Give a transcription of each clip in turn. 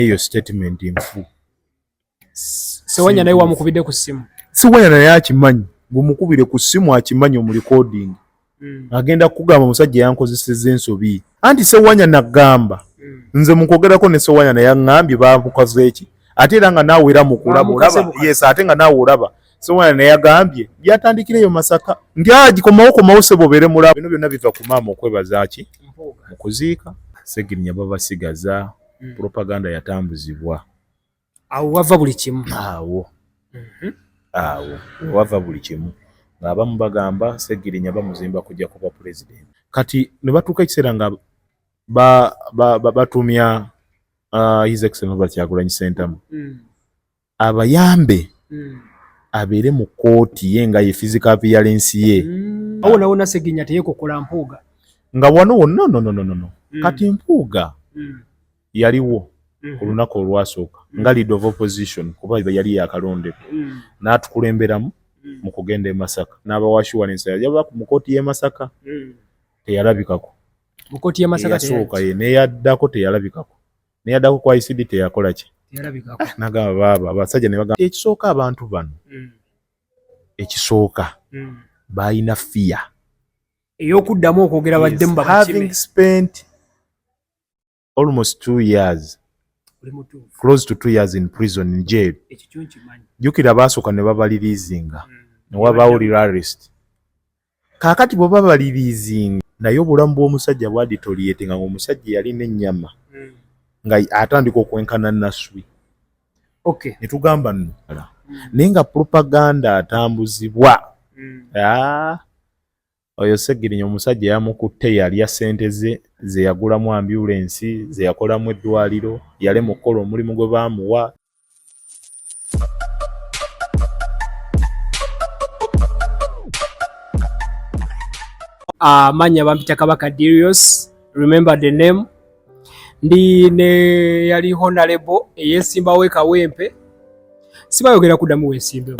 Eyo statement nfu. Sewanya naye wamukubidde ku ssimu. Sewanya naye akimanyi. Ng'omukubire ku ssimu akimanyi mu recording. Agenda kugamba omusajja yankozesezza ensobi. Anti Sewanya nagamba. Nze mukogerako ne Sewanya naye ngambye bamukoze eki. Ate era nga naawe era mukulaba olaba. Yes, ate nga naawe olaba. Sewanya naye agambye byatandikireyo Masaka. Ndi agikomawo sebo bere mulaba. Bino byonna biva ku maama okwebaza ki? Mu kuziika. Segirinya babasigaza. Propaganda yatambuzibwa. Awo wava buli kimu. Awo wava buli kimu. Ng'abamu bagamba Segirinya bamuzimba kujja kuba president. Kati ne batuuka ekiseera nga batumya His Excellency Robert Kyagulanyi Ssentamu. Abayambe abeere mu kooti ye nga ye physical appearance ye. Awo nawona Segirinya teyeekokola mpuuga. Nga wano no. Kati mpuuga yaliwo ku lunaku olwasooka nga leader of opposition kuba yali yakalondebwa n'atukulemberamu mu kugenda e Masaka n'abawashuwalensa yaba mu kooti y'e Masaka teyalabikako. Mu kooti y'e Masaka yasooka ye neyaddako teyalabikako. Neyaddako kwa ICD teyakola ki? Teyalabikako. Nagamba baba abasajja ne bagamba ekisooka abantu bano. Ekisooka bayina fear. Ey'okuddamu okwogera baddemu bakime. Having spent almost 2 years. Close to 2 years in prison in jail. Jukira basooka ne babalirizinga. Ne wabawulira arrest. Kaakati bwe babalirizinga naye obulamu bw'omusajja bwaditoliete nga omusajja yalina ennyama. Nga atandika okwenkana naswi. Okay. Ne tugamba nno. Naye nga propaganda atambuzibwa. Oyo Segirinya omusajja yamukutte yalya ssente ze yagulamu ambulance ze yakolamu eddwaliro yalema okukola omulimu gwe baamuwa. Manya bampita Kabaka Darius, remember the name. Ndi ne yali honorable eyesimbawo Kawempe. Sibayogera kuddamu weesimbewo.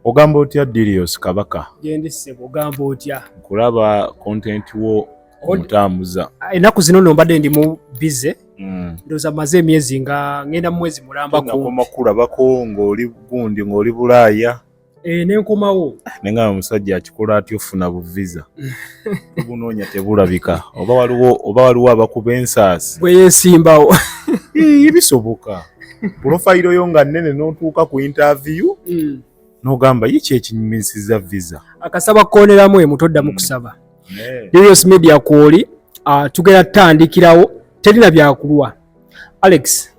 Ogamba otya Darius Kabaka? Gendise ogamba otya? Kulaba content wo omutambuza. Ennaku zino no mbadde ndi mu busy. Ndoza maze emyezi nga ngenda mu mwezi mulamba ko. Ngoma kulabako ng'oli gundi ng'oli Bulaaya. Nenkomawo. Nenga omusajja akikola atyo ofuna bu visa. Bunoonya tebulabika. Oba waliwo abakuba ensaasi. Bwe yeesimbawo. Ibisoboka. Profile yo nga nnene n'otuuka ku interview. Nogamba yiki ekinyumisiza visa. Akasaba koneramu emutoddamu kusaba. Darius Media kwoli tugera tandikirawo terina byakulwa. Alex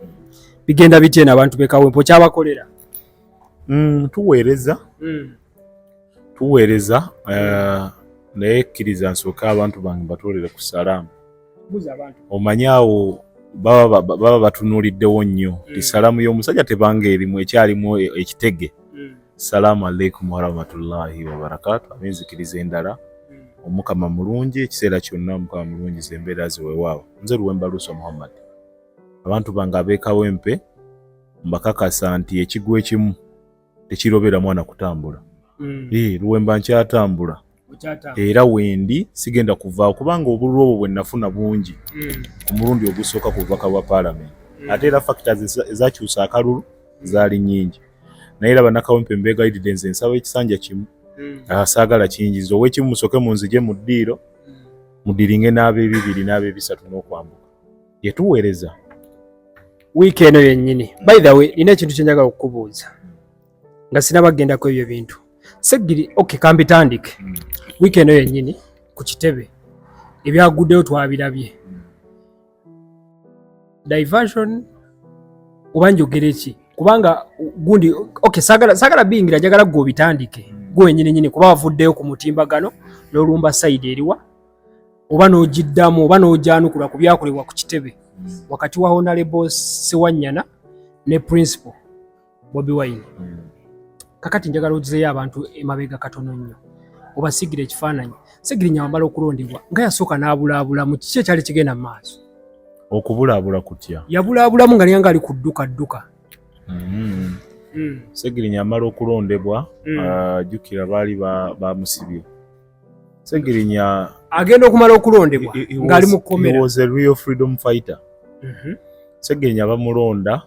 bigenda bitye n'abantu b'Kawempe kyabakolera. Tuweereza naye kkiriza nsooka abantu bange batwolere ku salaamu. Omanyawo baba batunuuliddewo nnyo. Salaamu y'omusajja tebanga erimu ekyalimu ekitege. Salaamu alaikum wa rahmatullahi wa barakatuh. Abenzikiriza endala. Omukama mulungi ekiseera kyonna omukama mulungi zembeera ziweewaawo. Nze Luwemba Luso Muhammad. Abantu bange ab'Kawempe mbakakasa nti ekigwa ekimu tekirobera mwana kutambula. Luwemba nkyatambula. Era wendi sigenda kuvaawo kubanga obululu obwo bwe nafuna bungi ku mulundi ogusooka ku bubaka bwa Parliament. Ate era factors ezakyusa akalulu zaali nnyingi. Naye era bannakawempe mbeegayidde nze nsaba ekisanja kimu. Saagala kingiza ow'ekimu musooke munzije mu ddiiro mudiringe n'ab'ebibiri n'ab'ebisatu n'okwambuka. Yetuweereza. Wiiki eno yennyini. By the way, nina ekintu kye njagala okukubuuza. Nga sinabagendako ebyo bintu. Segiri, okay, kambitandike. Wiiki eno yennyini ku kitebe ebyaguddeyo twabirabye. Diversion oba njogera ki? Kubanga gundi okay sagala bingira njagala gwo bitandike. Gwe wennyini nyini kuba wavuddeyo ku mutimbagano n'olumba side eriwa oba n'ogiddamu oba n'ogyanukula ku byakolebwa ku kitebe wakati wa Honorable Sewanyana ne Principal Bobi Wine. Kakati njagala ogizeeyo abantu emabega katono nnyo obasigire ekifaananyi. Segirinya wamala okulondebwa nga yasooka n'abulaabula mu kiki ekyali kigenda mu maaso. Okubulaabula kutya? Yabulaabulamu nga niye ngali ku dduka. Segirinya amala okulondebwa jjukira baali bamusibye. Segirinya agenda okumala okulondebwa ng'ali mu kkomera. He was a real freedom fighter. Segenya bamulonda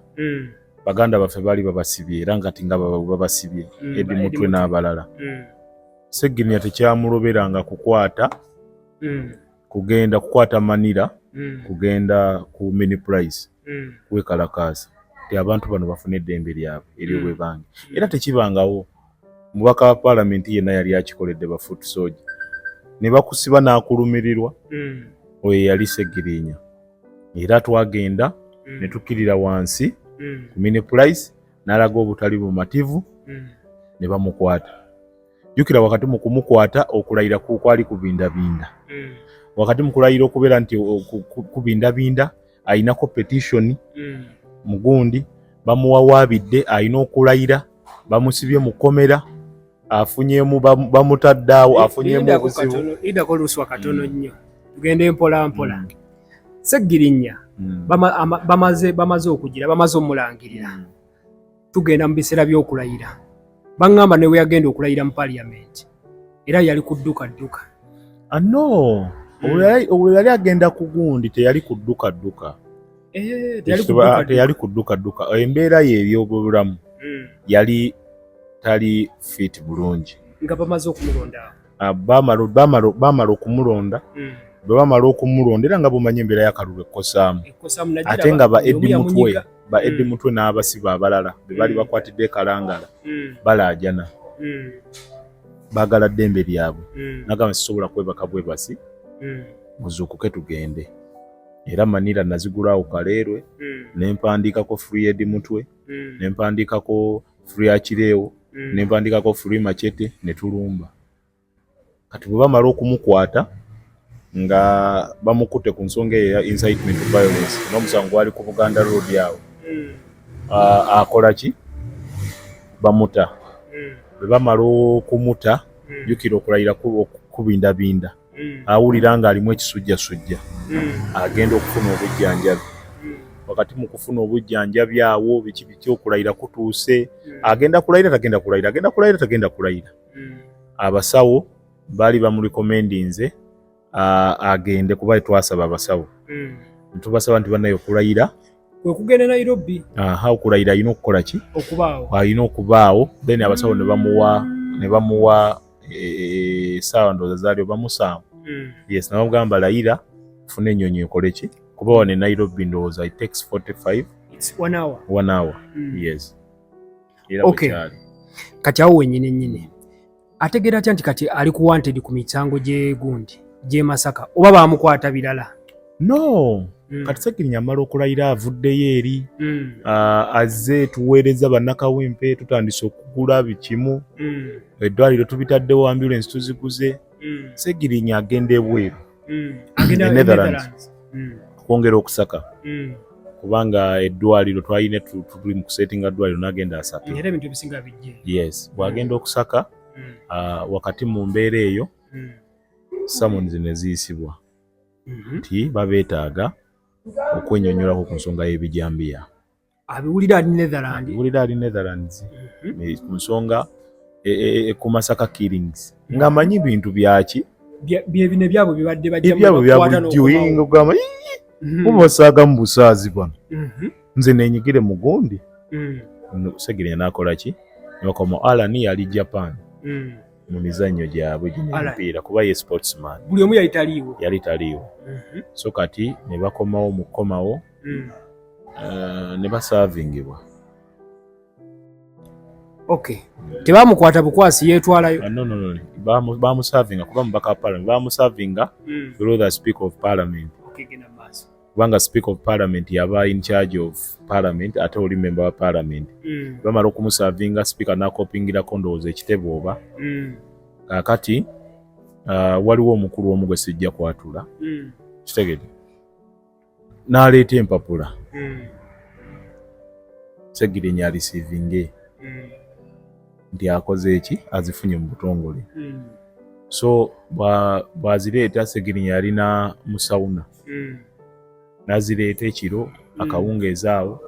baganda baffe bali babasibye era nga tinga babasibye Eddie Mutwe n'abalala. Segenya tekyamuloberanga kukwata kugenda kukwata manira kugenda ku mini price kwekalakaasa ti abantu bano bafune eddembe lyabwe ery'obwebange era tekibangawo mubaka wa paalamenti yenna yali akikoledde ba foot soldier ne bakusiba n'akulumirirwa oyo yali Segirinya era twagenda ne tukkirira wansi ku mini price n'alaga obutali bumativu ne bamukwata. Jjukira wakati mu kumukwata okulayira kwali kubindabinda wakati mu kulayira okubeera nti kubindabinda ayina competition mugundi bamuwawaabidde ayina okulayira bamusibye mu komera afunyemu bamutaddaawo afunyemu obuzibu. Idako luswa katono nnyo tugende mpola mpola. Segirinya bamaze okugira bamaze omulangirira tugenda mu biseera by'okulayira bangamba ne we yagenda okulayira mu parliament era yali kudduka no obwo yali agenda ku gundi teyali kudduka teyali kudduka embeera ye eby'obulamu yali tali fit bulungi nga bamaze okumulonda bamala okumulonda bwe bamala okumulonda era nga bumanye embeera y'akalulu ekkosaamu ate nga ba Eddie Mutwe n'abasiba abalala be bali bakwatidde Kalangala balaajana baagala ddembe lyabwe nagamba sisobola kwebaka bwebasi muzuukuke tugende era manira nazigulaawo Kaleerwe nempandiikako Free Eddie Mutwe nempandiikako Free Akireewo nempandiikako Free Machete ne tulumba. Kati bwe bamala okumukwata nga bamukutte ku nsonga eyo ya incitement to violence n'omusango gwali ku Buganda Road awo akola ki bamuta bwe bamala okumuta jjukira okulayira kubindabinda awulira nga alimu ekisujjasujja agenda okufuna obujjanjabi wakati mu kufuna obujjanjabi awo biki okulayira kutuuse agenda kulayira tagenda kulayira abasawo baali bamurekomendinze agende kuba twasaba abasawo ntubasaba nti bannayo okulayira kugenda Nairobi okulayira alina okukola ki alina okubaawo then abasawo ne bamuwa essaawa ndowooza zaali bamusaamu yes nabamugamba layira funa ennyonyi ekole ki kuba wano e Nairobi ndowooza it takes 45 it's 1 hour yes era okay kati awo wennyini ategeera atya nti kati ali ku wanted ku misango gy'egundi gye Masaka oba bamukwata birala no kati Segirinya amala okulayira avuddeyo eri azze tuweereza bannakawempe tutandise okugula bikimu eddwaliro tubitaddewo ambulance tuziguze Segirinya agenda ebweru Netherlands kwongera okusaka kubanga eddwaliro twalina tuli mu kusetinga ddwaliro n'agenda asaka era ebintu ebisinga bijje yes bw'agenda okusaka wakati mu mbeera eyo summons ne ziyisibwa nti babeetaaga okwenyonyolako ku nsonga y'ebijambiya abiwulira ali Netherlands ku nsonga ku Masaka killings ng'amanyi bintu byaki byebine byabo bibadde bajjamu gamba mubasaaga mu busaazi bano nze nenyigire mu gundi Segirinya n'akola ki nekoma Alan yali Japan mu mizannyo gyabwe gy'emipiira kuba ye sportsman buli omu yali taliiwo so kati ne bakomawo mu kkomawo ne basaavingibwa okay tebamukwata bukwasi yeetwalayo no bamusaavinga kuba mubaka wa parliament bamusaavinga below the speaker of parliament kubanga speaker of parliament yaba in charge of parliament ate oli member wa parliament bamala okumusaavinga speaker n'akopingirako ndowooza ekitebe oba kakati waliwo omukulu omu gwe sijja kwatula kitegedde n'aleeta empapula Segirinya alisiivinge nti akoze eki azifunye mu butongole so bwazireeta Segirinya yalina musawuna n'azireeta ekiro akawungeeza awo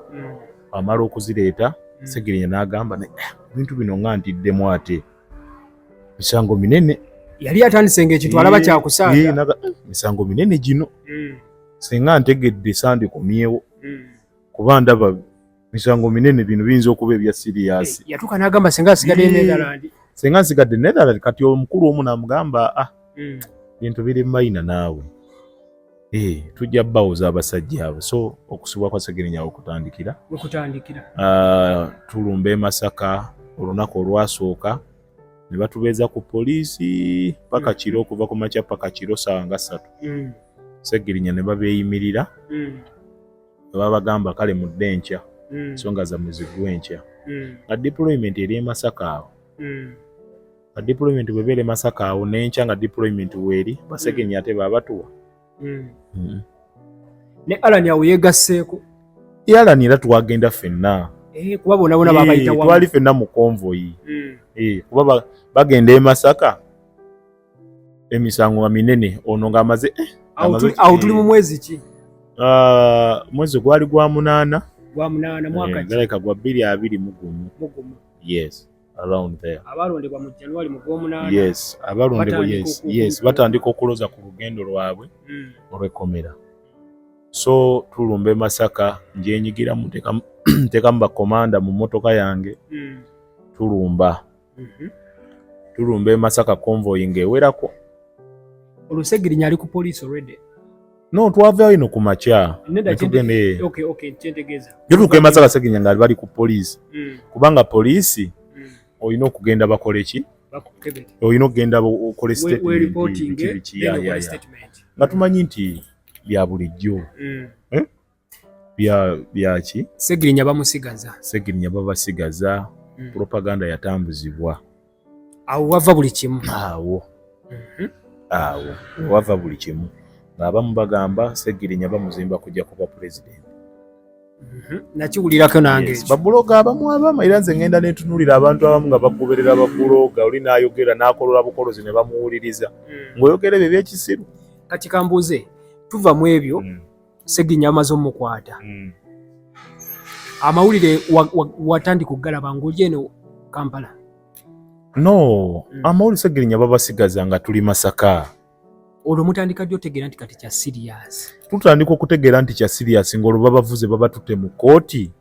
amala okuzireeta Segirinya n'agamba ebintu bino nga ntiddemu ate misango minene yali atandise ng'ekintu alaba kyakusaaga misango minene gino singa ntegedde sandi komyewo kuba ndaba misango minene bino biyinza okuba ebya serious. Yatuuka n'agamba senga asigadde Netherland. Senga asigadde Netherland kati omukulu omu n'amugamba bintu biri mayina naawe. Tujja bawuza abasajja abo. So okusibwa kwa Sseggirinya okutandikira. Tulumba e Masaka olunaku olwasooka ne batubeeza ku poliisi paka kiro okuva ku makya paka kiro ssaawa nga 3. Sseggirinya ne babeeyimirira. Babagamba kale mudde enkya. Ensonga zammwe ziggwe enkya. Nga deployment eri e Masaka awo. Nga deployment bwebeera e Masaka awo n'enkya nga deployment weeri Sseggirinya ate baabatuwa. Ne Alan awo yeegasseeko. Alan era twagenda ffenna. Kuba bona babayita wamu. Twali ffenna mu convoy. Kuba bagenda e Masaka emisango nga minene ono ng'amaze awo tuli mu mwezi ki? Mwezi gwali gwa 8. Gwa 8 mwaka ki? Galeka gwa 2021. Yes, around there. Abalondebwa mu January mu gwa 8. Yes, abalondebwa yes, batandika okuloza ku lugendo lwabwe olw'ekkomera. So tulumba e Masaka njenyigira ntekamu bakomanda mu motoka yange. Tulumba e Masaka convoy ng'ewerako. Sseggirinya ali ku police already. No, twavaayo ino ku makya. Okay, ntegeeza. Tutuuka e Masaka Sseggirinya nga bali ku police. Kubanga police olina okugenda bakole ki? Olina okugenda okole statement. Nga tumanyi nti bya bulijjo. Byaki? Sseggirinya bamusigaza. Sseggirinya babasigaza. Propaganda yatambuzibwa. Awo wava buli kimu. Awo wava buli kimu. Ng'abamu bagamba Sseggirinya bamuzimba kujja kuba president. Nakiwulirako nange. Babuloga abamu era nze ngenda ne ntunuulira abantu abamu nga bagoberera babuloga oli n'ayogera n'akolola bukolozi ne bamuwuliriza. Ng'oyogera ebyo eby'ekisiru. Kati kambuuze tuva mu ebyo Sseggirinya amaze omukwata. Amawulire watandika okugalaba ng'oli eno Kampala? No, amawulire Sseggirinya babasigaza nga tuli Masaka. Olwo mutandika ddi otegeera nti kati kya serious? Tutandika okutegeera nti kya serious ng'olwo babavuze babatutte mu kooti.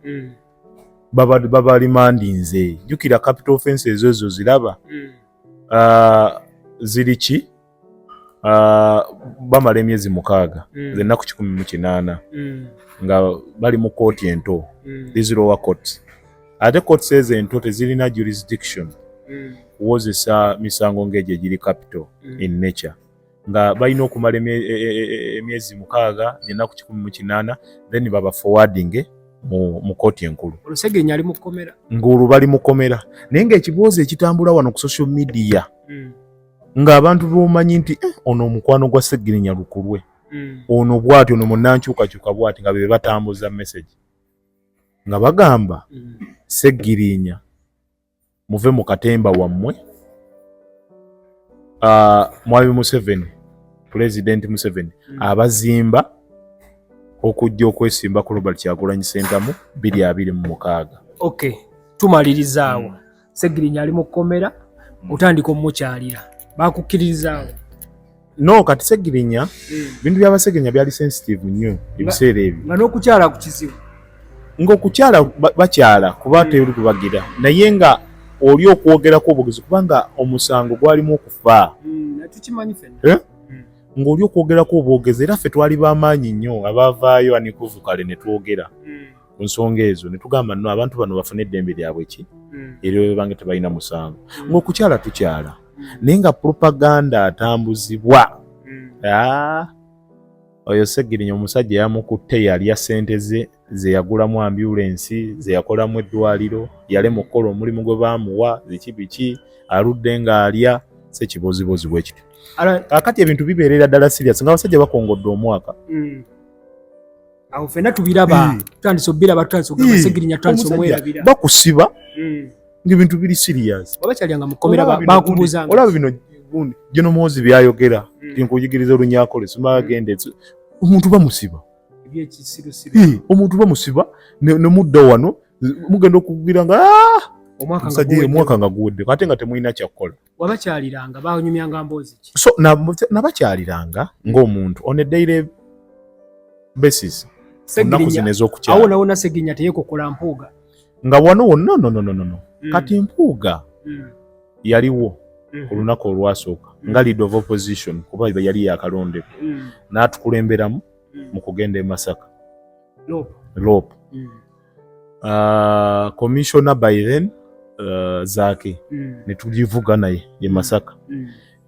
Babalimandinze. Jjukira capital offences ezo ziraba. Ziri ki? Bamala emyezi 6 ennaku 18 nga bali mu kooti ento. These lower courts. Ate courts ezo ento tezirina jurisdiction kuwozesa misango ng'egyo egiri capital in nature. Nga balina okumala emyezi 6 ennaku 18 then baba forwarding mu kooti enkulu. Sseggirinya ali mu kkomera. Ng'olwo bali mu kkomera. Naye ng'ekiboozi ekitambula wano ku social media ng'abantu b'omanyi nti ono omukwano gwa Sseggirinya lukulwe. Ono bw'ati ono munnankyukakyuka bw'ati nga be batambuza message. Nga bagamba Sseggirinya muve mu katemba wammwe. Mwami Museveni, President Museveni, abazimba okujja okwesimba ku Robert Kyagulanyi Ssentamu 2026. Okay, tumalirizaawo. Sseggirinya ali mu kkomera, otandika omukyalira. Bakukkiririzaawo? No, kati Sseggirinya, bintu bya Sseggirinya byali sensitive nnyo ebiseera ebyo. Nga n'okukyala ku kizibu. Ng'okukyala bakyala kuba teri kubagira. Naye nga oli okwogerako obugezi kubanga omusango gwalimu okufa. Tukimanyi ffenna. Ng'oli okwogerako obwogezi era ffe twali b'amaanyi nnyo abaavaayo anikuvu kale ne twogera ku nsonga ezo ne tugamba nno abantu bano bafune eddembe lyabwe ki era bwe bange tebalina musango. Ng'okukyala tukyala naye nga propaganda atambuzibwa. Oyo Sseggirinya omusajja yamukutte yalya ssente ze yagulamu ambulensi ze yakolamu eddwaliro yalema okukola omulimu gwe baamuwa biki aludde ng'alya ssekibozibozi bwe kityo. Kakati ebintu bibeerera ddala serious nga abasajja bakongodde omwaka. Awo ffenna tubiraba tutandise obbiraba tutandise okugamba Sseggirinya tutandise omwerabira. Bakusiba ng'ebintu biri serious. Wabakyalanga mu kkomera bakubuuzanga. Olaba bino gundi General Muhoozi byayogera nkuyigiriza olunyakole sima agende omuntu bamusiba. Omuntu bamusiba ne mudda wano mugenda okugira nga omwaka nga guwedde ate nga temulina kyakukola. Wabakyaliranga banyumyanga mboozi ki? So nabakyaliranga ng'omuntu on a daily basis ennaku zino ez'okukyala awo nawo Naseginya teyeekokola Mpuuga nga wano no kati Mpuuga yaliwo ku lunaku olwasooka nga leader of opposition kuba yali yakalondebwa n'atukulemberamu mu kugenda e Masaka Lope commissioner by then Zaake ne tugivuga naye ye Masaka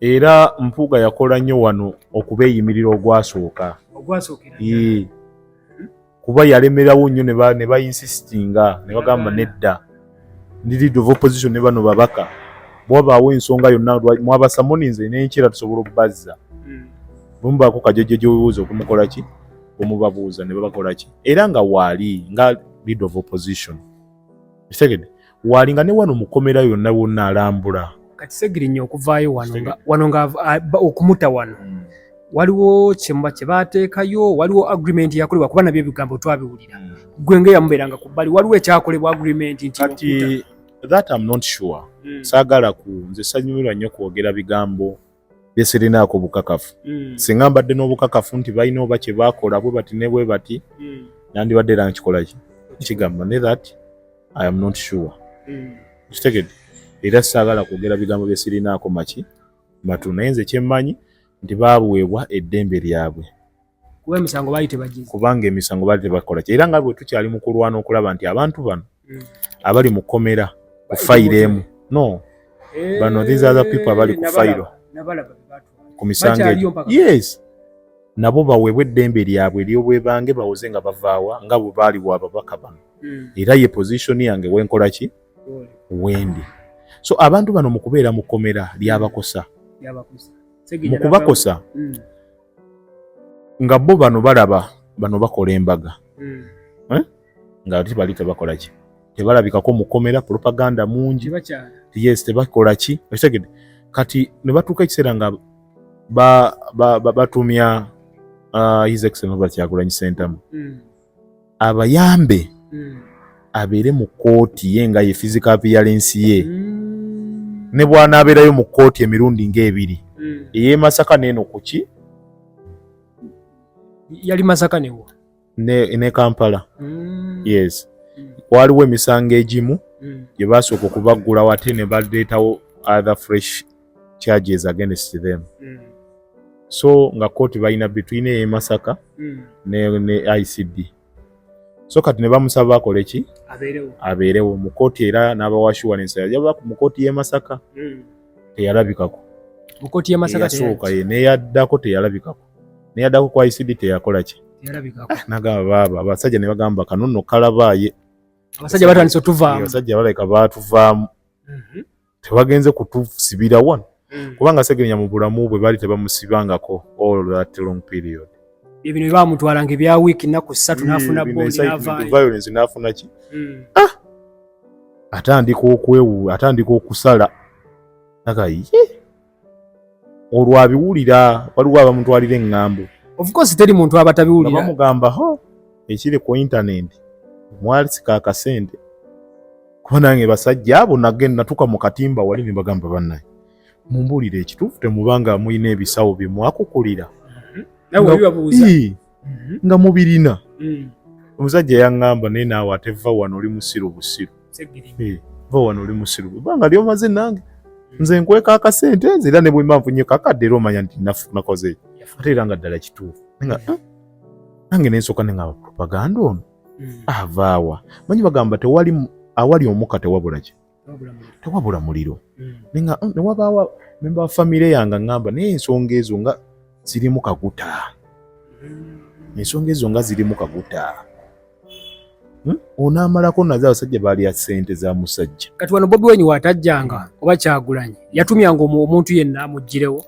era Mpuuga yakola nnyo wano okubeeyimirira ogwasooka kuba yalemerawo nnyo ne bayinsistinga ne bagamba nedda ndi leader of opposition ne bano babaka bwabaawo ensonga yonna mwabasamoninze n'enkira tusobola okubazza bumubaako kajeje gy'obuuza okumukola ki omubabuuza ne babakola ki era nga waali nga leader of opposition kitegedde waali nga ne wano mukomera yonna wonna alambula kati Segirinya okuvaayo wano nga okumuta wano waliwo kyemba kye baateekayo waliwo agreement yakolebwa kuba nabyo ebigambo twabiwulira gwe ngeyamubeeranga ku bbali waliwo ekyakolebwa agreement nti kati that I'm not sure saagala nze sanyumirwa nnyo kwogera bigambo byesirinaako bukakafu singa mbadde n'obukakafu nti balina oba kye baakola bwe bati ne bwe bati nandibadde era nkikola ki kigamba ne that I am not sure kitegedde era saagala kwogera bigambo byesirinaako matu naye nze kyemmanyi nti baaweebwa eddembe lyabwe kubanga emisango baali tebakola ki era nga bwe tukyali mu kulwana okulaba nti abantu bano abali mu kkomera ku fayiro emu no bano these other people abali ku fayiro ku misango egyo yes nabo baweebwa eddembe lyabwe ery'obwebange bawoze nga bavaawa nga bwe baali bwababaka bano era ye position yange wenkola ki wendi so abantu bano mu kubeera mu kkomera lyabakosa mu kubakosa nga bo bano balaba bano bakola embaga nga ati bali tebakola ki tebalabikako mu kkomera propaganda mungi yes tebakola ki ekitegeddde kati ne batuuka ekiseera nga batumya His Excellency Robert Kyagulanyi Ssentamu abayambe abeere mu kooti ye nga ye physical appearance ye ne bw'anaabeerayo mu kooti emirundi ng'ebiri ey'e Masaka n'eno kuki yali Masaka newo ne Kampala yes waliwo emisango egimu gye basooka okubaggulawo ate ne baleetawo other fresh charges against them so nga kooti balina between ey'e Masaka ne ICD so kati ne bamusaba akole ki abeerewo mu kooti era n'abawa assurance yajaba mu kooti y'e Masaka teyalabikako mu kooti y'e Masaka yasooka ye neyaddako teyalabikako neyaddako ku ICD teyakola ki nagamba baaba abasajja ne bagamba kano nno kalabaaye abasajja batandise otuvaamu abasajja baleka baatuvaamu tebagenze kutusibira wano kubanga Segirinya mu bulamu bwe baali tebamusibangako all that long period ebino bamutwalanga ebya wiiki nnaku 3 n'afuna bondi violence n'afuna ki atandika okusala nagaye olwo abiwulira waliwo abamutwalira eŋŋambo of course teri muntu abatabiwulira bamugamba ekiri ku internet mwalisika akasente kuba nange basajja abo natuka mu katimba wali ne bagamba bannaye mumbuulire ekituufu temubanga muyina ebisawo bye mwakukulira nga mubirina omusajja yaŋŋamba naye naawe ate va wano oli musiru busiru va wano oli musiru banga lyomaze nange nze nkweka akasente nze era ne bwe mba nfunye kakadde era omanya nti nakoze ate era nga ddala kituufu nange nensooka ne nga propaganda ono avaawa manyi bagamba awali omuka tewabula ki tewabula muliro ne wabaawa memba wa famire yange ŋŋamba naye ensonga ezo nga zirimu kaguta onaamalako naze abasajja baali ssente za musajja kati wano Bobi Wine waatajjanga oba Kyagulanyi yatumyanga omuntu yenna amuggirewo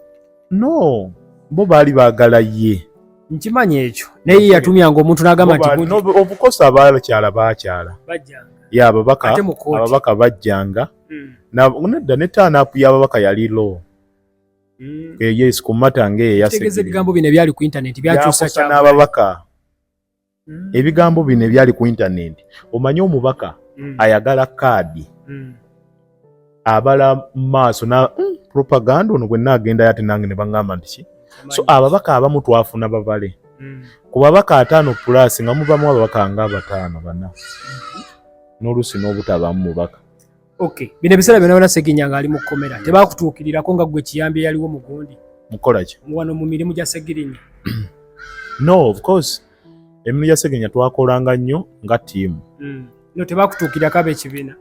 no bo baali baagala ye nkimanyi ekyo naye yatumyanga omuntu n'agamba nti obukosa abakyala baakyala ababaka bajjanga nedda ne taanapu y'ababaka yali lo yes ku mata ngeeyategeza ebigambo bino ebyali ku internet byakyusa n'ababaka ebigambo bino ebyali ku internet omanyi omubaka ayagala kaadi abala maaso na propaganda ono gwe naagenda yate nange ne baŋŋamba nti ki so ababaka abamu twafuna babale ku babaka 5 plus nga mubamu ababaka nga 5 bana n'olusi n'obutabamu mubaka. Okay, bino ebiseera byonna Sseginya ng'ali mu kkomera tebakutuukirirako nga gwe kiyambi yaliwo mu gundi mukola ki wano mu mirimu gya Ssegirinnya? No, of course emirimu gya Sseginya twakolanga nnyo nga ttiimu. No, tebakutuukirirako ab'ekibiina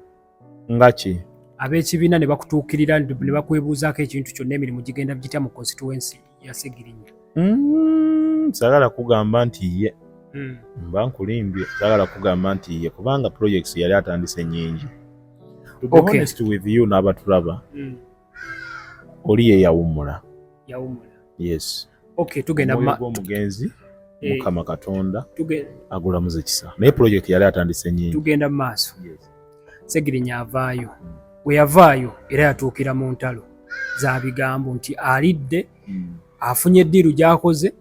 nga ki ab'ekibiina ne bakutuukirira ne bakwebuuzaako ekintu kyonna emirimu gigenda gitya mu constituency ya Ssegirinnya? Saagala kugamba nti ye mba nkulimbye, saagala kugamba nti ye kubanga projects yali atandise nnyingi. To be honest with you n'abatulaba oli ye yawummula. Yes. Okay, tugenda omugenzi Mukama Katonda agulamuze kisa naye project yali atandise nnyingi. Tugenda mu maaso. Ssegirinnya avaayo bwe yavaayo era yatuukira mu ntalo za bigambo nti alidde afunye eddiiru gy'akoze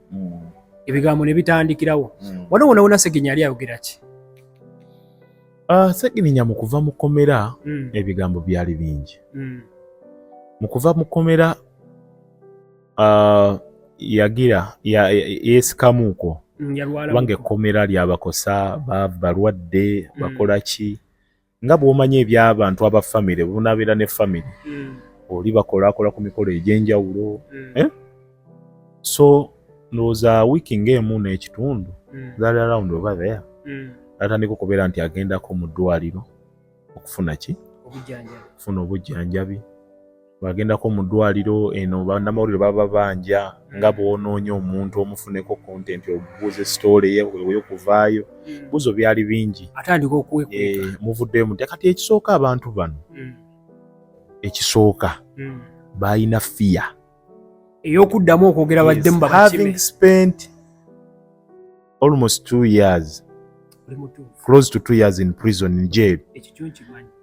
ebigambo ne bitandikirawo. Wano wona Ssegirinnya yali ayogera ki? Ssegirinnya mu kuva mu kkomera ebigambo byali bingi. Mu kuva mu kkomera yagira yeesikamuuko kubanga ekkomera lyabakosa balwadde bakola ki nga bw'omanya eby'abantu aba famire bunabeera ne famire oli bakolakola ku mikolo egy'enjawulo. So ndowooza wiiki ng'emu n'ekitundu zaali around oba there atandika okubeera nti agendako mu ddwaliro okufuna ki okufuna obujjanjabi. Bagendako mu ddwaliro eno bannamawulire baba banja nga bw'onoonya omuntu omufuneko content obuuze story ye okuvaayo buzo byali bingi atandika okwekweka muvuddeyo muti kati ekisooka abantu bano ekisooka bayina fear ey'okuddamu okwogera baddemu having spent almost 2 years close to 2 years in prison in jail.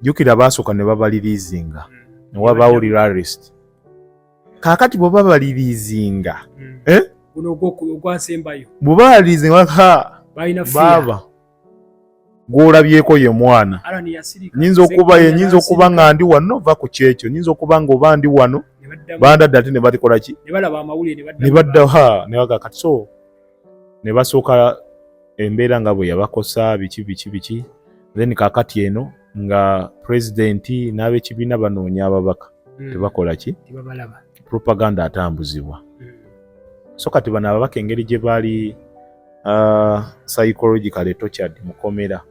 Jukira basooka ne babaliriizinga ne wabaawo arrest. Kaakati bwe babaliriizinga guno ogwasembayo bwe babaliriizinga baba gw'olabyeko ye mwana nyinza okuba nga ndi wano va ku kyekyo nyinza okuba nga oba ndi wano bandadde ate ne batikola ki ne badda ne baga kati so ne basooka embeera nga bwe yabakosa biki then kaakati eno nga pulezidenti n'ab'ekibiina banoonya ababaka tebakola ki propaganda atambuzibwa. So kati bano ababaka engeri gye baali psychologically tortured mu kkomera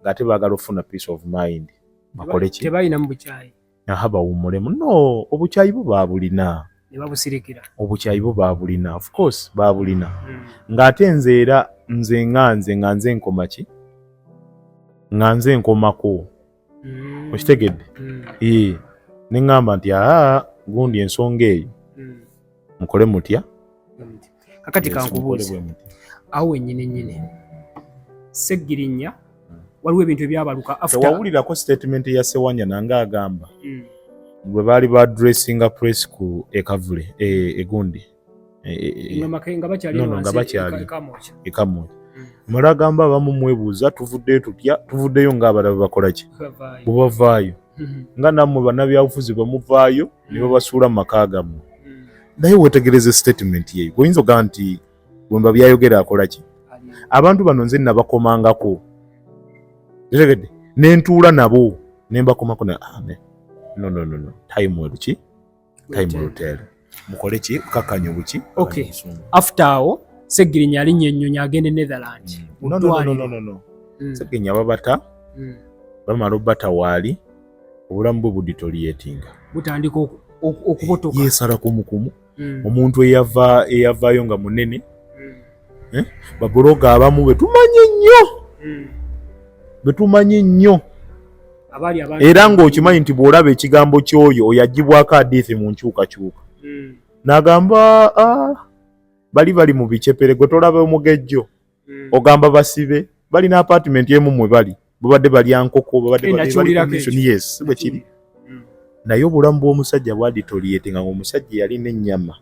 ng'ate baagala okufuna peace of mind bakole ki tebalina mu bukyayi bawummulemu. No, obukyayi bo baabulina ne babusirikira. Obukyayi bo baabulina, of course baabulina ng'ate nze nga nze nkoma ki nga nze nkomako okitegedde ne ŋŋamba nti gundi ensonga eyo mukole mutya. Kakati kankubuuze awo wennyini Ssegirinnya waliwo ebintu ebyabaluka after tewawulirako statement ya Ssewanya nanga agamba bwe baali ba dressinga press ku ekavule egundi nga bakyali ekamoja mala agamba abamu mwebuuza tuvuddeyo tutya tuvuddeyo ng'abalala bakola ki bwe bavaayo nga nammwe bannabyabufuzi bamuvaayo ne babasuula mu maka gammwe. Naye weetegereze statement ye oyinza ogaa nti bwemba byayogera akola ki abantu bano nze nabakomangako tegedde nentuula nabo nembakomako no time weruki time hotel mukole ki kakanya buki. Okay, after awo Ssegirinnya alinnya ennyonyi agende Netherland no Ssegirinnya babata bamala obbata waali obulamu bwe buditoliatinga butandika okubotoka yeesala kumukumu omuntu eyavaayo nga munene babologa abamu betumanyi nnyo era ng'okimanyi nti bw'olaba ekigambo ky'oyo oyagibwako adiithi mu nkyukakyuka n'agamba bali mu bicepere gwe tolaba omugejjo ogamba basibe balina apartment emu mwe bali babadde balya nkoko babadde yes bwe kiri naye obulamu bw'omusajja bwaditoliate nga omusajja yalina ennyama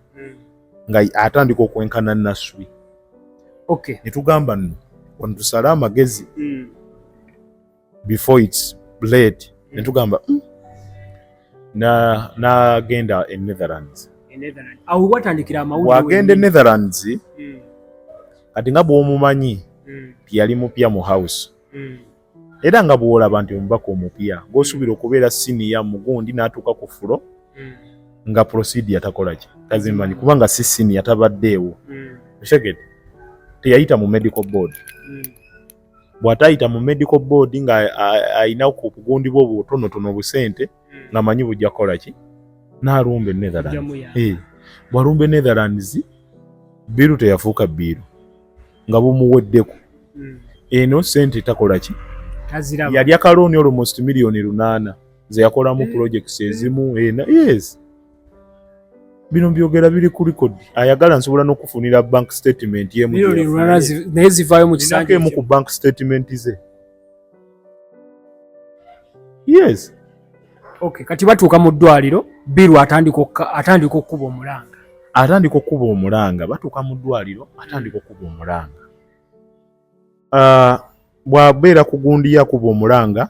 nga atandika okwenkana naswi. Ne tugamba nno wano tusale amagezi before it's late ne tugamba n'agenda Netherlands. Awo watandikira amawulire wagenda Netherlands kati nga bw'omumanyi yali mupya mu house era nga bw'olaba nti omubaka omupya ng'osuubira okubeera siniya mugundi n'atuuka ku fulo nga procedure takola ki tazimanyi kubanga si siniya tabaddeewo okitegedde teyayita mu medical board bw'atayita mu medical board nga ayina ku bugundi bwe obutonotono obusente nga manyi bujja kukola ki n'alumba Netherlands bw'alumba Netherlands biiru teyafuuka biiru nga bumuweddeko eno sente takola ki yali akalooni almost miliyoni 8 ze yakolamu projects ezimu yes bino byogera biri ku record ayagala nsobola n'okufunira bank statement ye naye zivaayo mu kisanja ku bank statement ze yes okay kati batuuka mu ddwaliro biru atandika okkuba omulanga batuuka mu ddwaliro atandika okkuba omulanga bw'abeera ku gundi yakuba omulanga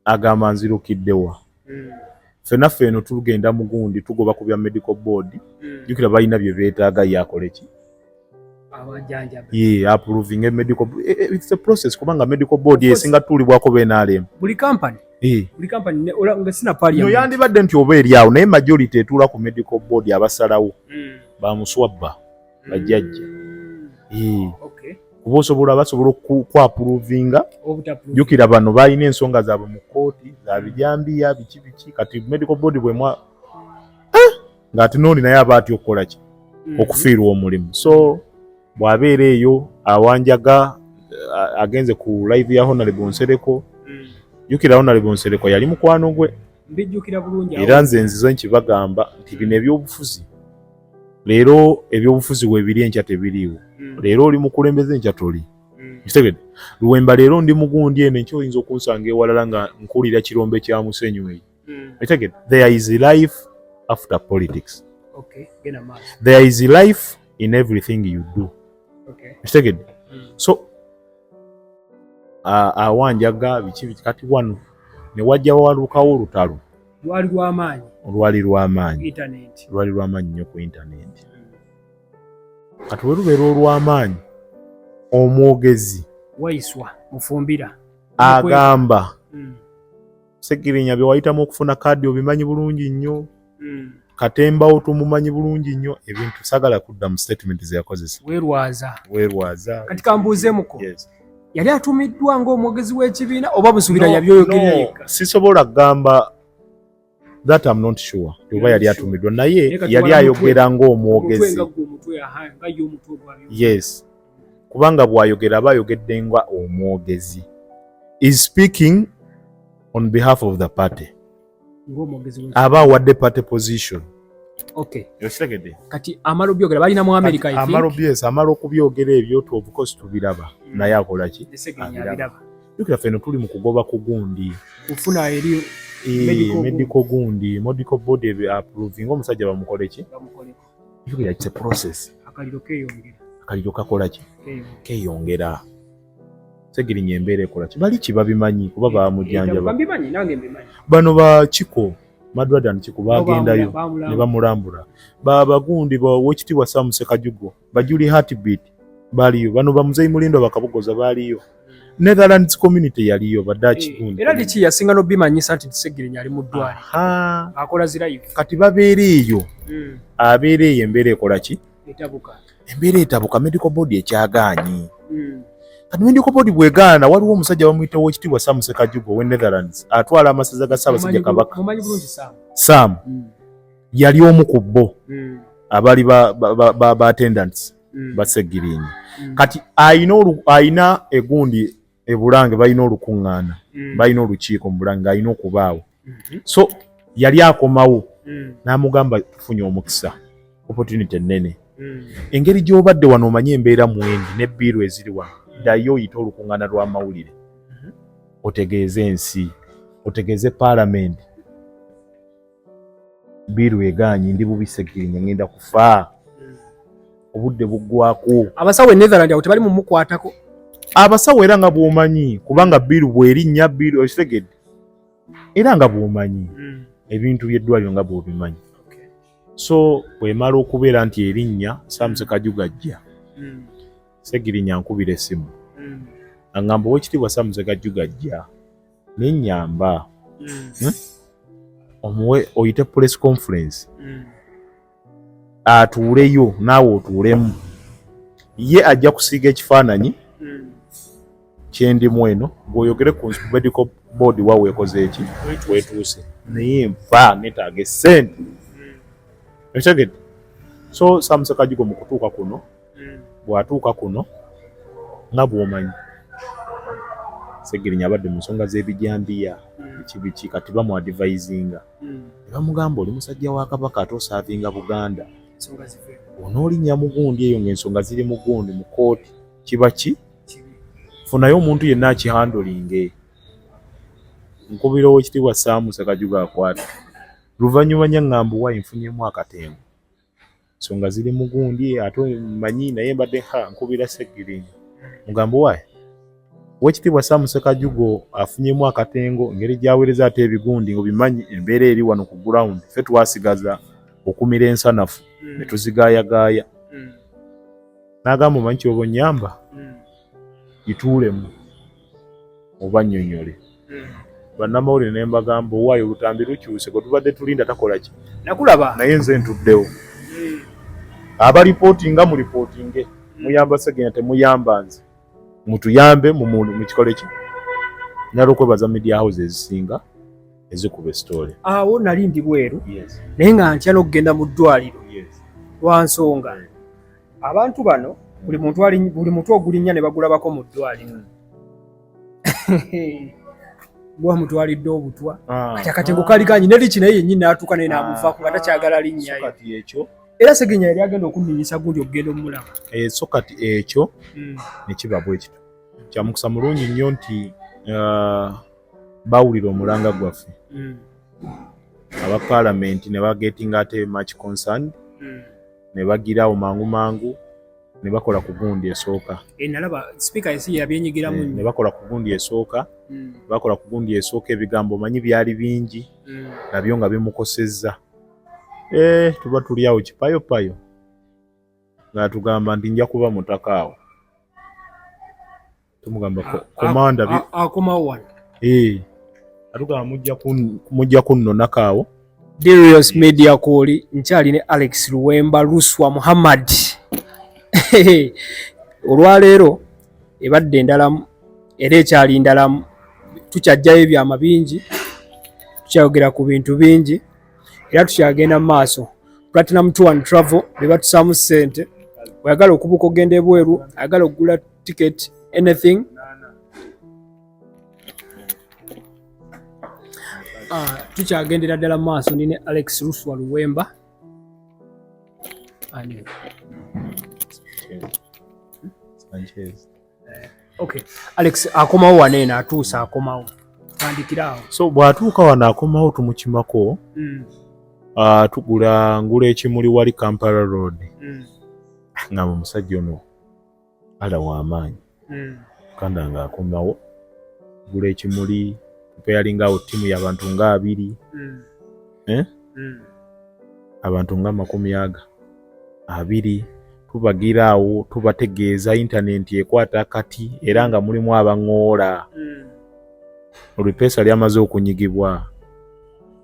agamba nzirukiddewa ffenaffe eno tugenda mu gundi tugoba ku bya medical board jukira balina bye beetaaga yakole ki approving medical it's a process kubanga medical board esinga tuulibwako BNRM buli company nga sina no yandibadde nti oba eri awo naye majority etuula ku medical board abasalawo bamuswabba bajjajja kuba basobola okwapuruvinga jukira bano balina ensonga zaabwe mu kooti za bijambiya biki kati medical board bwemwa ng'ate n'oli naye aba atya okukola ki okufiirwa omulimu so bw'abeera eyo awanjaga agenze ku live ya Honorable Nsereko jukira Honorable Nsereko yali mukwano gwe era nze nzizo nkibagamba nti bino ebyobufuzi leero ebyobufuzi webiri enkya tebiriiwo leero oli mukulembeze enkya toli kitegedde Luwemba leero ndi mugundi eno enkya oyinza okunsanga ewalala nga nkuulira kirombe kya musenyu eyo kitegedde there is life after politics there is life in everything you do kitegedde so awanjaga biki kati wano ne wajja walukawo olutalo lwali lw'amaanyi nnyo ku internet kati we lubeera olw'amaanyi omwogezi wayiswa mufumbira agamba Segirinya bye wayitamu okufuna kaadi obimanyi bulungi nnyo Katembawo tumumanyi bulungi nnyo ebintu sagala kudda mu statement ze yakozesa weerwaza kati kambuuzeemuko yali atumiddwa ng'omwogezi w'ekibiina oba busubira yabyoyogerera yekka sisobola kugamba that I'm not sure oba yali atumiddwa naye yali ayogera ng'omwogezi yes kubanga bw'ayogera aba ayogedde nga omwogezi is speaking on behalf of the party aba awadde party position yokitegedde kati amala obyogera balina mu America amala okubyogera ebyo of course tubiraba naye akola ki yokira ffeno tuli mu kugoba ku gundi kufuna eri medical gundi medical board approving omusajja bamukole ki yokira it's a process akaliro kakola ki keyongera Segirinya embeera ekola ki bali ki babimanyi kuba bamujjanjaba bano ba Kiko Madwadan Kiko bagendayo ne bamulambula bagundi w'ekitiibwa Sam Sekajugo bajuli heartbeat baliyo bano bamuzeyi Mulindo bakabugoza baliyo Netherlands community yaliyo badachi gundi era liki yasinga no bimanyisa nti Segirinya ali mu ddwali akola zirayivu kati babeera eyo abeera eyo embeera ekola ki embeera etabuka medical board ekyagaanyi kati medical board bwegaana waliwo omusajja bamuyita w'ekitiibwa Sam Sekajugo we Netherlands atwala amasaza ga Ssaabasajja Kabaka Sam yali omu ku bo abali ba attendants ba Segirinya kati ayina egundi ebulange balina olukuŋŋaana balina olukiiko mu bulange alina okubaawo so yali akomawo n'amugamba tufunye omukisa opportunity ennene engeri gy'obadde wano omanye embeera mwendi n'ebbiiru eziri wano ddayo oyita olukuŋŋaana lw'amawulire otegeeze ensi otegeeze paalamenti biiru egaanyi ndi bubi Segirinya ngenda kufa obudde buggwako abasawo e Netherlands awo tebali mumukwatako abasawo era nga bw'omanyi kubanga biiru bw'erinnya biiru okitegedde era nga bw'omanyi ebintu by'eddwaliro nga bw'obimanyi so bw'emala okubeera nti erinnya Sam Sekajugo ajja Segirinya nkubira essimu aŋŋamba Oweekitiibwa Saamuseka Jjugajja n'ennyamba omuwe oyite press conference atuuleyo naawe otuulemu ye ajja kusiiga ekifaananyi kyendimu eno ng'oyogere ku medical board wa weekoze eki weetuuse naye nfa netaaga essente ekitegedde so Saamuseka Jjugwa mu kutuuka kuno bw'atuuka kuno nga bw'omanyi Segirinya abadde mu nsonga z'ebijambiya ekibiki kati bamu advisinga ne bamugamba oli musajja wa Kabaka ate osaavinga Buganda onoolinnya mugundi eyo ng'ensonga ziri mugundi mu kooti kiba ki funayo omuntu yenna akihandolinge nkubira Oweekitiibwa Saamuseka Jjugwa akwata luvannyuma nyaŋŋamba wayi nfunyemu akatengo ensonga ziri mugundi ate manyi naye mbadde nkubira Segirinya mugambo wayi Oweekitiibwa Saamuseka Jjugwa afunyemu akatengo engeri gy'aweereza ate ebigundi ng'obimanyi embeera eri wano ku ground ffe twasigaza okumira ensanafu ne tuzigaayagaaya n'agamba omanyi kyoba onnyamba gituulemu oba nnyonnyole bannamawulire ne mbagamba owaayo olutambi lukyuse gwe tubadde tulinda takola ki nakulaba naye nze ntuddewo abaripootinga mu ripootinge muyamba Segirinya temuyamba nze mutuyambe mu kikole ki nala okwebaza media houses ezisinga ezikuba story awo nali ndi bweru naye nga ntya n'okugenda mu ddwaliro lwa nsonga abantu bano buli muntu ogulinnya ne bagulabako mu ddwaliro gwa mutwalidde obutwa kati akatengo kali kanyi neriki naye yennyini n'atuuka naye n'amuvaako nga takyagala linnyayo era Segirinya yali agenda okunninyisa gundi okugenda omulaba so kati ekyo ne kiba bwe kityo kya mukisa mulungi nnyo nti bawulira omulanga gwaffe aba paalamenti ne bagetinga ate much concerned ne bagirawo mangu ne bakola ku gundi esooka nalaba sipiika yesi yabyenyigiramu ne bakola ku gundi esooka bakola ku gundi esooka ebigambo omanyi byali bingi nabyo nga bimukosezza tuba tuli awo kipayopayo ng'atugamba nti nja kuba mutaka awo tumugamba komanda akomawo wano atugamba mujja kunnonako awo Darius Media Call nkyali ne Alex Luwemba Luswa Muhammad olwaleero ebadde endalamu era ekyali ndalamu tukyajjayo ebyama bingi tukyayogera ku bintu bingi era tukyagenda mu maaso Platinum Tour and Travel be batusaamu ssente oyagala okubuuka ogenda ebweru ayagala okugula ticket anything tukyagendera ddala mu maaso nine Alex Luswa Luwemba okay Alex akomawo waneena atuusa akomawo tandikiraawo so bw'atuuka wano akomawo tumukimako ngula ekimuli wali Kampala Road ngamba omusajja ono ala w'amaanyi kanda nga akomawo gula ekimuli tupeyalingawo ttiimu y'abantu nga 2 abantu nga 200 tubagiraawo tubategeeza intaneti ekwata akati era nga mulimu abaŋoola olupeesa lyamaze okunyigibwa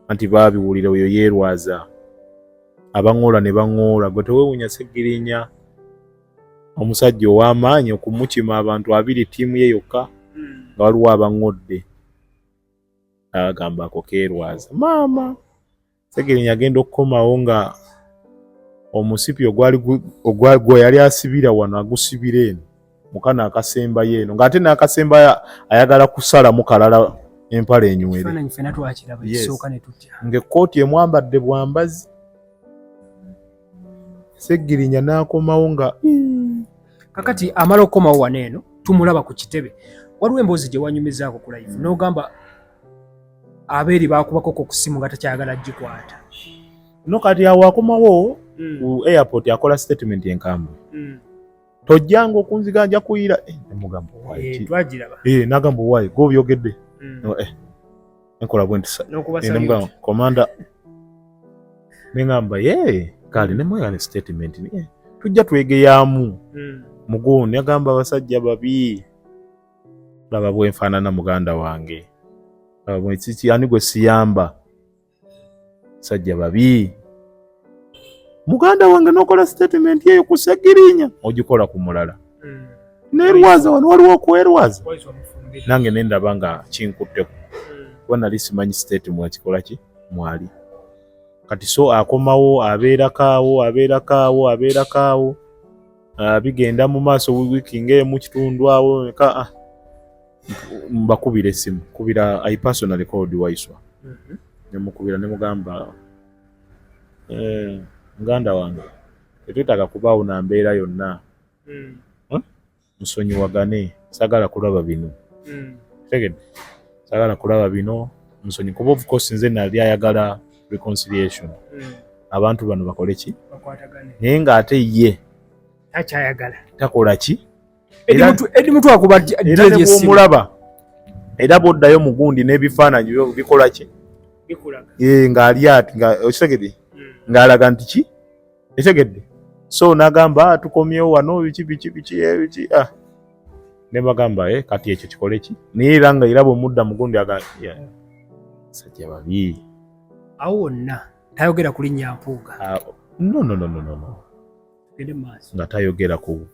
anti baabiwulira oyo yeerwaza abaŋoola ne baŋoola gwe teweewuunya Segirinya omusajja ow'amaanyi okumukima abantu 2 ttiimu ye yokka nga waliwo abaŋŋodde agamba ako keerwaza maama Segirinya agenda okukomawo nga omusipi ogwe yali asibira wano agusibira eno mukana akasembayo eno ng'ate n'akasembayo ayagala kusalamu kalala empale enywere ng'ekkooti emwambadde bwambazi Segirinya n'akomawo nga kakati amala okukomawo wano eno tumulaba ku kitebe waliwo emboozi gye wanyumizaako ku live n'ogamba abeeri baakubako ku simu nga takyagala gikwata no kati awo akomawo ku airport akola statement enkambwe tojjanga okunziganja kuyira nemugamba twagiraba nagamba owaayi gwobyogedde enkola bwenti nemugamba komanda neŋamba kale nemwegane statement tujja twegeyaamu Mugundi agamba abasajja babi. Laba bwenfaanana muganda wange. Laba bwekiki ani gwe siyamba. Basajja babi. Muganda wange n'okola statement eyo ku Ssegirinya ogikola ku mulala. Nerwaza wano waliwo okwerwaza. Nange nendaba nga kinkutteko. Kuba nali simanyi state mwakikola ki mwali. Kati so akomawo abeerakaawo bigenda mu maaso wiiki ng'emu kitundu awo mbakubira essimu kubira I personally called Waiswa. Nemukubira ne mugamba muganda wange tetwetaaga kubaawo na mbeera yonna. Musonyiwagane sagala kulaba bino. Tegedde sagala kulaba bino musonyi kuba of course nze nali ayagala reconciliation. Abantu bano bakole ki naye ng'ate ye takyayagala takola ki edi mutu akuba era omulaba era boddayo mugundi n'ebifaananyi bikola ki ng'ali ati okitegedde ng'alaga nti ki etegedde so n'agamba tukomyewo wano biki ne bagamba kati ekyo kikole ki naye era nga era bw'omudda mugundi sajja babi awo wonna tayogera ku linnya Mpuuga. No. Nga tayogera ku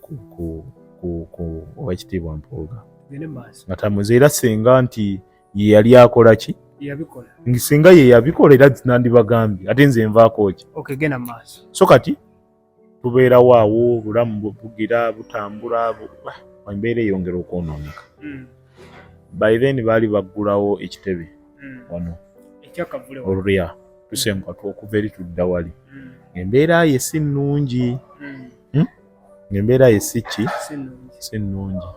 Oweekitiibwa Mpuuga. Nga tamuzeera senga nti ye yali akola ki? Singa ye yabikola era nandibagambye ate nze nvaako ki? So kati tubeerawo awo bulamu bugira butambula embeera eyongera okwonooneka. By then baali baggulawo ekitebe wano olulya tusenga okuva eri tudda wali embeera ye si nnungi. Embeera ye si ki si nnungi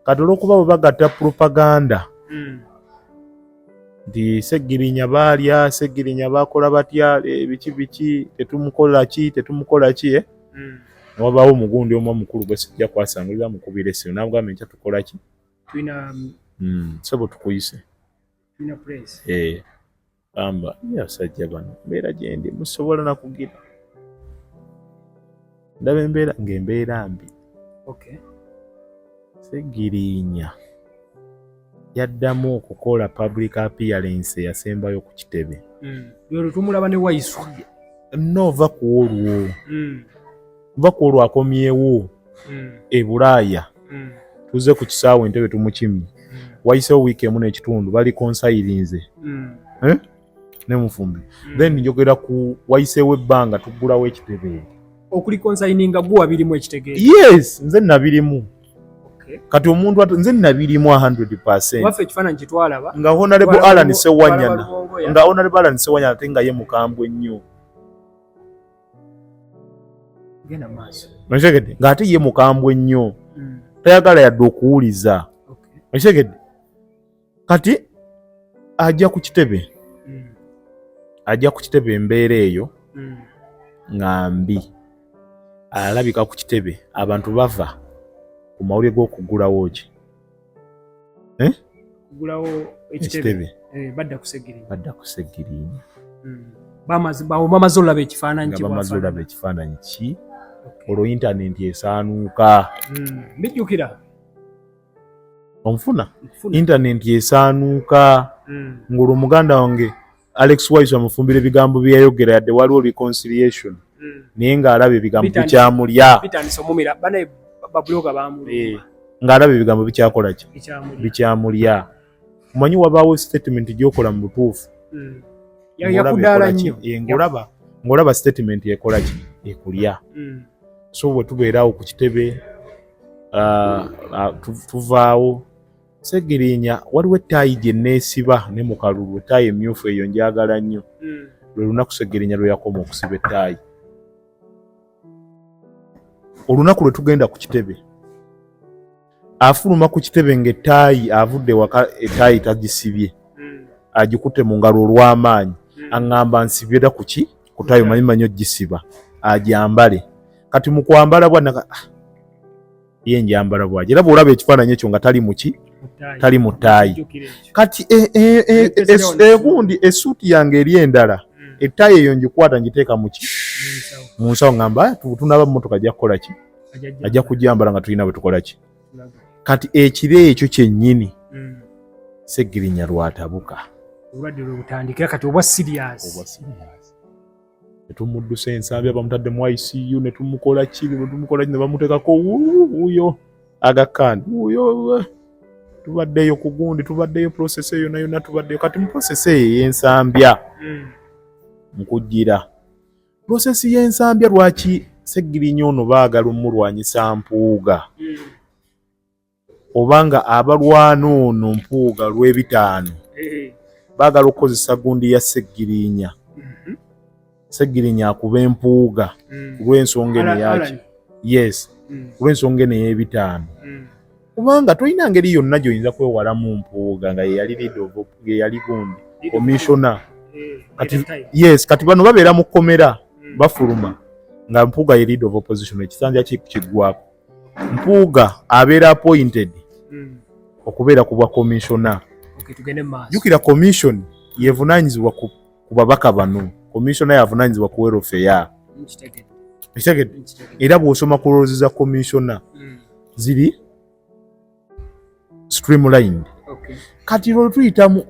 kati olw'okuba bwe bagatta propaganda nti Ssegirinya baalya Ssegirinya baakola batya biki tetumukola ki wabaawo omugundi omu omukulu gwe sijja kwasangulira mukubira essimu n'amugamba enkya tukola ki sebo tukuyise amba abasajja bano embeera gyendi musobola nakugira ndaba embeera ng'embeera mbi. Ssegirinya yaddamu okukola public appearance eyasembayo ku kitebe. Tumulaba ne Waiswa. Nova ku olwo akomyewo e Bulaaya tuze ku kisaawe Entebbe tumukimye wayisewo wiiki emu n'ekitundu bali konsayirinze ne Mufumbi then njogera ku wayisewo ebbanga tuggulawo ekitebe okuli konsayininga gwe wabirimu ekitegeeza. Yes nze nabirimu. Kati omuntu nze nabirimu 100%. Waffe ekifaananyi kye twalaba nga Honorable Alan Ssewanyana ate nga ye mukambwe nnyo. Genda maaso. Okitegedde ng'ate ye mukambwe nnyo tayagala yadde okuwuliza. Okitegedde kati ajja ku kitebe embeera eyo nga mbi. Alabika ku kitebe abantu bava ku mawulire g'okuggulawo ki kugulawo ekitebe badda ku Ssegirinya bamaze olaba ekifaananyi ki olwo intaneti esaanuuka bijjukira onfuna intaneti esaanuuka ng'olwo muganda wange Alex Waiswa amufumbira ebigambo bye yayogera yadde waliwo reconciliation naye ng'alaba ebigambo bikyamulya ng'alaba ebigambo bikyakola ki bikyamulya. Omanyi wabaawo statement gy'okola mu butuufu ng'olaba statement ekola ki ekulya. So bwe tubeerawo ku kitebe tuvaawo Ssegirinya waliwo ettaayi gye neesiba ne mu kalulu ettaayi emmyufu eyo njagala nnyo lwe lunaku Ssegirinya lwe yakoma okusiba ettaayi. Olunaku lwe tugenda ku kitebe afuluma ku kitebe ng'ettaayi avudde waka ettaayi tagisibye agikutte mu ngalo olw'amaanyi aŋŋamba nsibye dda ku ki ku ttaayi omanyi ogisiba agyambale. Kati mu kwambala bwana ye njambala bw'agi era bw'olaba ekifaananyi ekyo nga tali mu ki tali mu ttaayi. Kati egundi essuuti yange eri endala ettaayi eyo ngikwata ngiteeka mu ki mu nsawo ŋŋamba tunaba mmotoka ajja kukola ki ajja kujambala nga tulina bwe tukola ki kati ekire ekyo kyennyini Seggirinya lwatabuka obulwadde lwe butandikira kati obwa serious netumuddusa ensambya bamutadde mu ICU netumukola kibi ne bamuteekako wuuyo agakandi wuuyo tubaddeyo ku gundi tubaddeyo process eyo yonna tubaddeyo kati mu process eyo y'ensambya nkujjira process y'ensambya lwaki Seggirinya ono baagala omulwanyisa mpuuga obanga abalwana ono mpuuga lw'ebitaano baagala okukozesa gundi ya Seggirinya Seggirinya akuba empuuga kulw'ensonga eno yaki yes kulw'ensonga eno y'ebitaano kubanga tolina ngeri yonna gy'oyinza kwewalamu mpuuga nga yeyali gundi commissioner kati bano babeera mu kkomera bafuluma nga mpuuga ye leader of opposition ekisanja kiggwako mpuuga abeera appointed okubeera ku bwa commissioner jjukira commission yevunaanyizibwa ku babaka bano commissioner yavunaanyizibwa ku welfare era bw'osoma ku roles za commissioner ziri streamlined kati lwe tuyita mu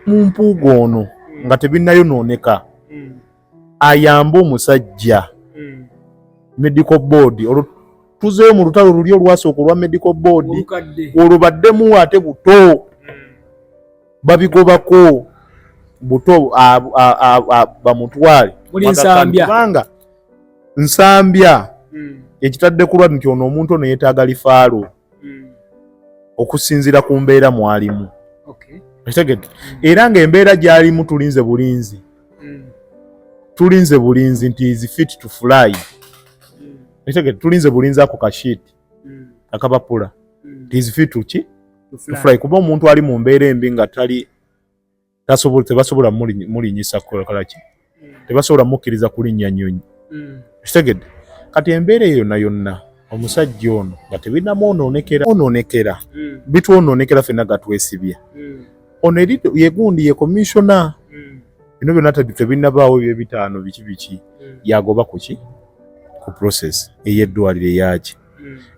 mpuuga ono nga tebinnayonooneka ayamba omusajja medical board tuzeeyo mu lutalo luli olwasooka olwa medical board olwo baddemu ate buto babigobako buto bamutwale kubanga nsambya ekitadde ku lwatu nti ono omuntu ono yeetaaga lifaalo okusinziira ku mbeera mwalimu era ng'embeera gy'alimu tulinze bulinzi nti is fit to fly tulinze bulinzi ako kashiiti akabapula nti is fit to fly kuba omuntu ali mu mbeera embi nga tebasobola mulinyisa kolaki tebasobola mukkiriza kulinnya nnyonyi kitegedde kati embeera eyo yonna omusajja ono nga tebinamwonoonekera bitwonoonekera ffenna gatwesibya ono yegundi ye commissioner bino byonna tebinnabaawo ebyebitaano biki yagoba kuki ku process ey'eddwaliro eyaki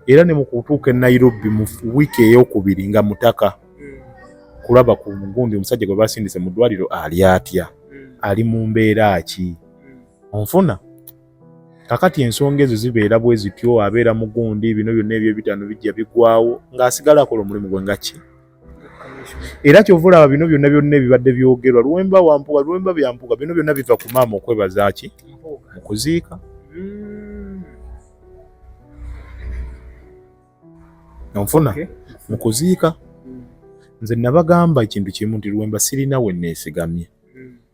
era ne mu kutuuka e Nairobi mu wiiki ey'okubiri nga mutaka kulaba ku gundi omusajja gwe basindise mu ddwaliro ali atya ali mu mbeera ki onfuna kakati ensonga ezo zibeera bwe zityo abeera mu gundi bino byonna ebyebitaano bijja biggwawo ng'asigala akola omulimu gwe nga ki era kyova olaba bino byonna ebibadde byogerwa luwemba byampuga bino byonna biva ku maama okwebaza ki mu kuziika onfuna mu kuziika nze nabagamba ekintu kimu nti Luwemba sirina we neesigamye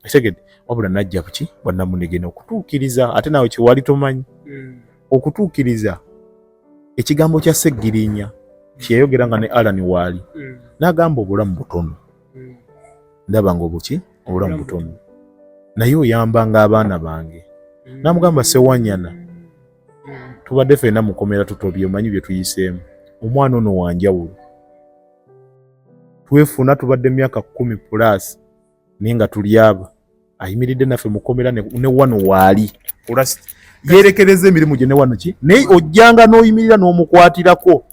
etegedde wabula najja buki bwannamunegena okutuukiriza ate naawe kyewali tomanyi okutuukiriza ekigambo kya Seggirinya kyeyayogera nga ne Alan waali n'agamba obulamu butono ndaba nga obulamu butono naye oyambanga abaana bange n'amugamba Sewanyana tubadde ffenna mukomera tutobye omanyi bye tuyiseemu omwana ono wanjawulo twefuna tubadde myaka 10+ naye nga tuli aba ayimiridde naffe mukomera ne wano waali yeerekereza emirimu gye ne wano ki naye ojjanga n'oyimirira n'omukwatirako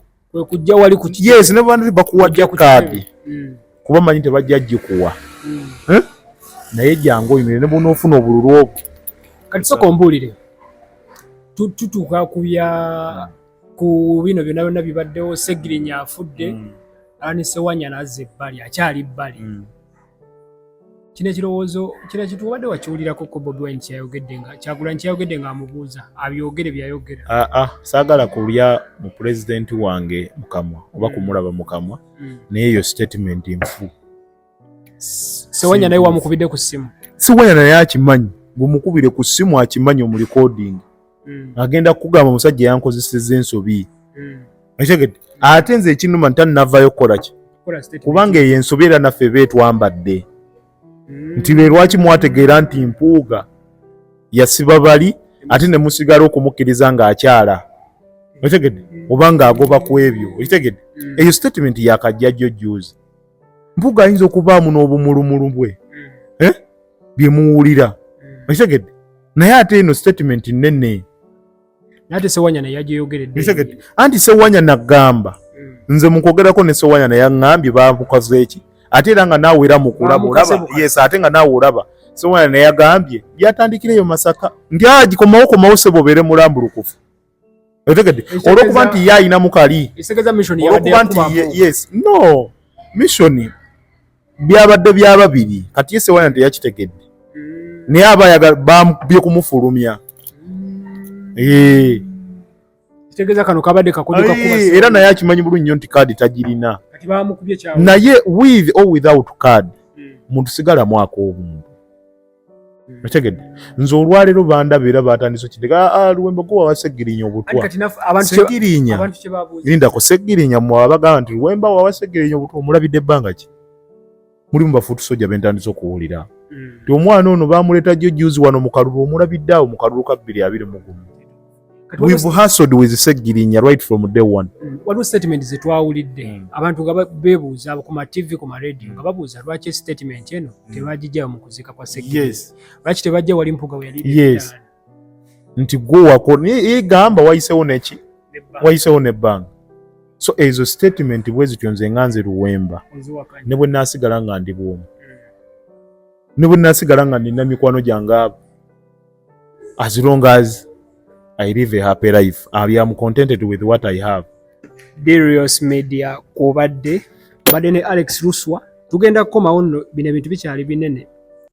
kujja wali ku yes ne bandi bakuwadde kaadi kuba manyi tebajja gikuwa naye jjangu oyimirire ne bunoofuna obululu obwo kati soka ombuulire tutuuka ku bino byonna bibaddewo Seggirinya afudde Alan Sewanyana azza ebbali akyali bbali kino ekirowoozo kino kitubadde wakiwulirako ko Bobi Wine Kyagulanyi kyayogedde ng'amubuuza abyogere byayogera saagala kulya mu pulezidenti wange mukamwa oba kumulaba mukamwa naye eyo statement nfu Sewanyana naye wamukubidde ku ssimu Sewanyana naye akimanyi bw'omukubire ku ssimu akimanyi omu recording agenda kugamba omusajja yankozesezza ensobi ate nze ekinuma ntannavayo kukola ki kubanga eyo ensobi era naffe beetwambadde nti lwe lwaki mwategeera nti mpuuga yasiba bali ate ne musigala okumukkiriza ng'akyala okitegedde oba ng'agoba ku ebyo okitegedde eyo statement yakajja jjuzi mpuuga ayinza okubaamu n'obumulumulu bwe bye muwulira okitegedde naye ate eno statement nnene Nate Sewanya naye yajeyogeredde. Anti Sewanya nagamba nze mukogerako ne Sewanya naye ngambye bamukoze eki ate era nga naawe era mukulaba olaba yes ate nga naawe olaba Sewanya naye yagambye yatandikireyo Masaka ndi agikomawo sebo beere mulambulukufu otegedde olwokuba nti ye ayina mukali isegeza mission yabadde yes no mission byabadde byababiri kati ye Sewanya teyakitegedde naye abayaga bambye kumufulumya kitegeza kano kabadde kakodoka kuba era naye akimanyi bulungi nnyo nti kaadi tagirina kati bamukubye kyawo naye with or without card muntu sigala mwaka obuntu nategedde nze olwaleero bandabira batandise kidega Luwemba gwe wawasegirinya obutwa abantu lindako segirinya mwe abagamba nti Luwemba wawasegirinya obutwa omulabidde ebbanga ki mulimu bafuutu soja bentandise okuwulira ti omwana ono bamuleeta jjo juzi wano mu kalulu omulabidde awo mu kalulu ka 221 we've hustled with Segirinya right from day one. Waliwo statement zetwawulidde abantu nga beebuuza ku ma TV ku ma radio nga babuuza lwaki statement eno tebagijja mu kuzika kwa Segirinya. Yes. Lwaki tebajja wali mpuga we yali. Yes. Nti gwe wako igamba wayisewo neki wayisewo nebbanga. So ezo statement bwe zityo nze nganze Luwemba ne bwe naasigala nga ndi bwomu. Ne bwe naasigala nga nina mikwano gyange abo. As long as I live a happy life. I am contented with what I have. Darius Media kubadde ne Alex Ruswa tugenda kukomawo nno bino ebintu bikyali binene